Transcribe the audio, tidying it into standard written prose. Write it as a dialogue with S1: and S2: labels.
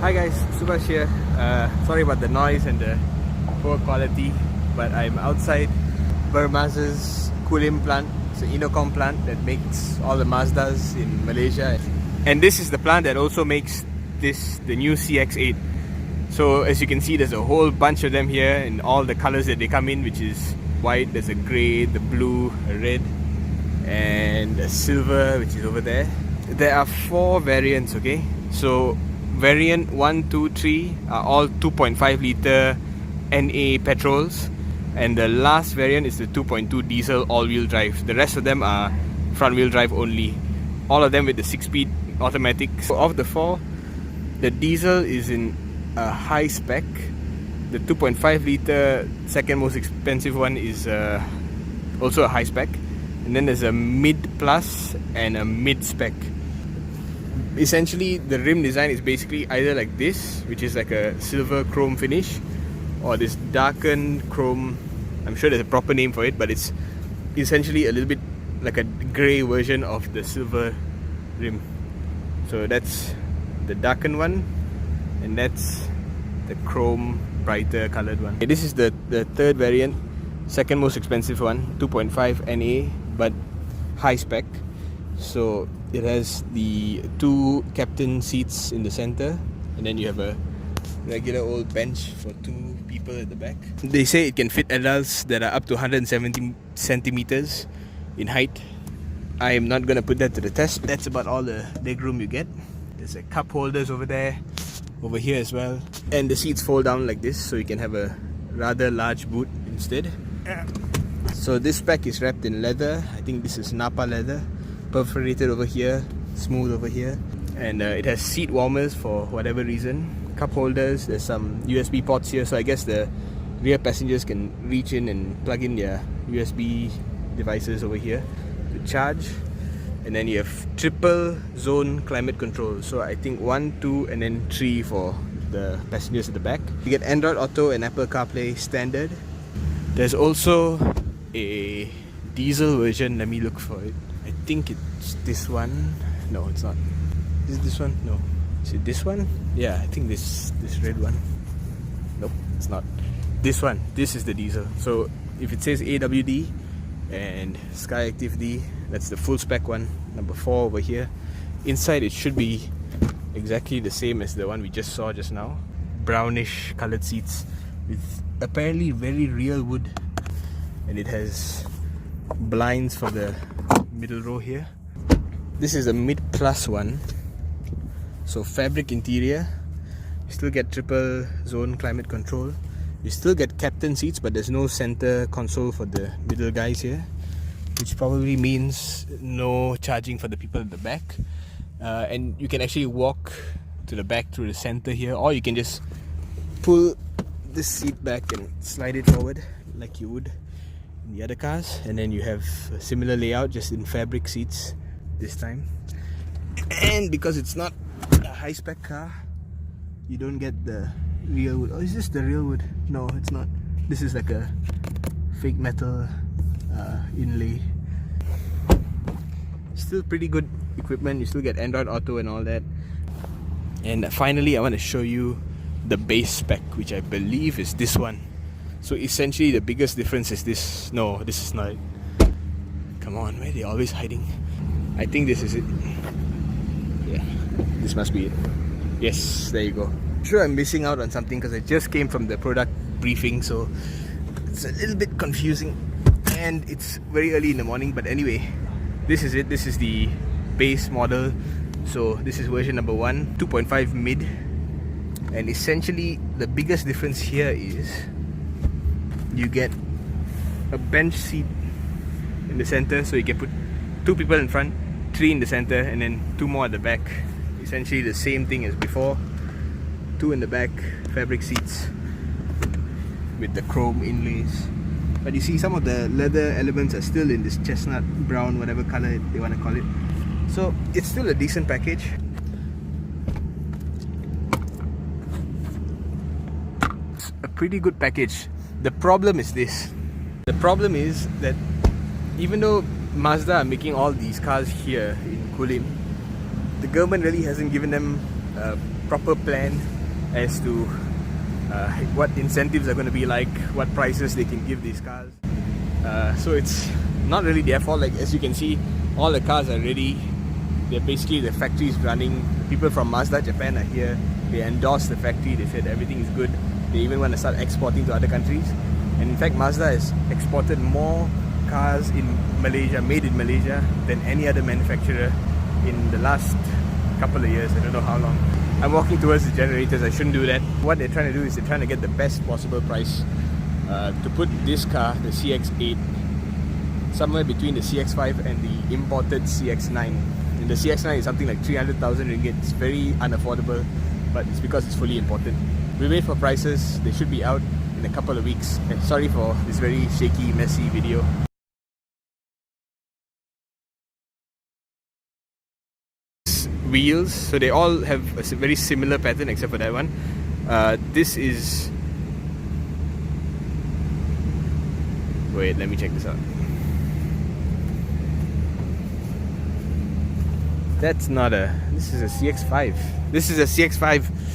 S1: Hi guys, Subhash here. Sorry about the noise and the poor quality, but I'm outside Mazda's Kulim plant. It's an Inocom plant that makes all the Mazdas in Malaysia. And this is the plant that also makes the new CX-8. So as you can see, there's a whole bunch of them here in all the colors that they come in, which is white, there's a grey, the blue, a red, and a silver, which is over there. There are 4 variants, okay? So variant 1, 2, 3 are all 2.5 litre NA petrols, and the last variant is the 2.2 diesel all-wheel drive. The rest of them are front-wheel drive only, all of them with the 6-speed automatic. So of the 4, the diesel is in a high-spec. The 2.5 litre second most expensive one is also a high-spec, and then there's a mid-plus and a mid-spec. Essentially, the rim design is basically either like this, which is like a silver chrome finish, or this darkened chrome. I'm sure there's a proper name for it, but it's essentially a little bit like a grey version of the silver rim. So that's the darkened one, and that's the chrome brighter coloured one. Okay, this is the third variant, second most expensive one, 2.5 NA, but high spec. So it has the 2 captain seats in the center, and then you have a regular old bench for 2 people at the back. They say it can fit adults that are up to 170 centimeters in height. I am not going to put that to the test. That's about all the legroom you get. There's a cup holders over there, over here as well, and the seats fold down like this, so you can have a rather large boot instead. So this spec is wrapped in leather. I think this is Napa leather, perforated over here, smooth over here, and it has seat warmers for whatever reason, cup holders. There's some USB ports here, so I guess the rear passengers can reach in and plug in their USB devices over here to charge. And then you have triple zone climate control, so I think 1, 2 and then 3 for the passengers at the back. You get Android Auto and Apple CarPlay standard. There's also a diesel version. Let me look for it. I think it's this one. No, it's not. Is it this one? No. Is it this one? Yeah, I think this red one. Nope, it's not. This one. This is the diesel. So if it says AWD and Sky Active D, that's the full spec one, number 4 over here. Inside it should be exactly the same as the one we just saw just now. Brownish colored seats with apparently very real wood, and it has blinds for the middle row here. This is a mid-plus one, so fabric interior. You still get triple zone climate control. You still get captain seats, but there's no center console for the middle guys here, which probably means no charging for the people at the back. And you can actually walk to the back through the center here, or you can just pull this seat back and slide it forward like you would in the other cars, and then you have a similar layout, just in fabric seats this time. And because it's not a high-spec car, you don't get the real wood. Oh, is this the real wood? No, it's not. This is like a fake metal inlay. Still pretty good equipment. You still get Android Auto and all that. And finally, I want to show you the base spec, which I believe is this one. So essentially the biggest difference is this. No, this is not it. Come on, where are they always hiding? I think this is it. Yeah, this must be it. Yes, there you go. I'm sure I'm missing out on something because I just came from the product briefing, so it's a little bit confusing and it's very early in the morning. But anyway, this is it. This is the base model. So this is version number 1, 2.5 mid. And essentially the biggest difference here is you get a bench seat in the center, so you can put 2 people in front, 3 in the center, and then 2 more at the back. Essentially the same thing as before. 2 in the back, fabric seats with the chrome inlays. But you see, some of the leather elements are still in this chestnut brown, whatever color they want to call it. So it's still a decent package. It's a pretty good package. The problem is this. The problem is that even though Mazda are making all these cars here in Kulim, the government really hasn't given them a proper plan as to what incentives are going to be like, what prices they can give these cars. So it's not really their fault. Like, as you can see, all the cars are ready. They're basically, the factory is running. People from Mazda Japan are here. They endorsed the factory. They said everything is good. They even want to start exporting to other countries. And in fact, Mazda has exported more cars in Malaysia, made in Malaysia, than any other manufacturer in the last couple of years. I don't know how long. I'm walking towards the generators. I shouldn't do that. What they're trying to do is they're trying to get the best possible price to put this car, the CX-8, somewhere between the CX-5 and the imported CX-9. And the CX-9 is something like 300,000 ringgit. It's very unaffordable, but it's because it's fully imported. We wait for prices. They should be out in a couple of weeks. And sorry for this very shaky, messy video. Wheels, so they all have a very similar pattern except for that one. This is... Wait, let me check this out. That's not a... This is a CX-5. This is a CX-5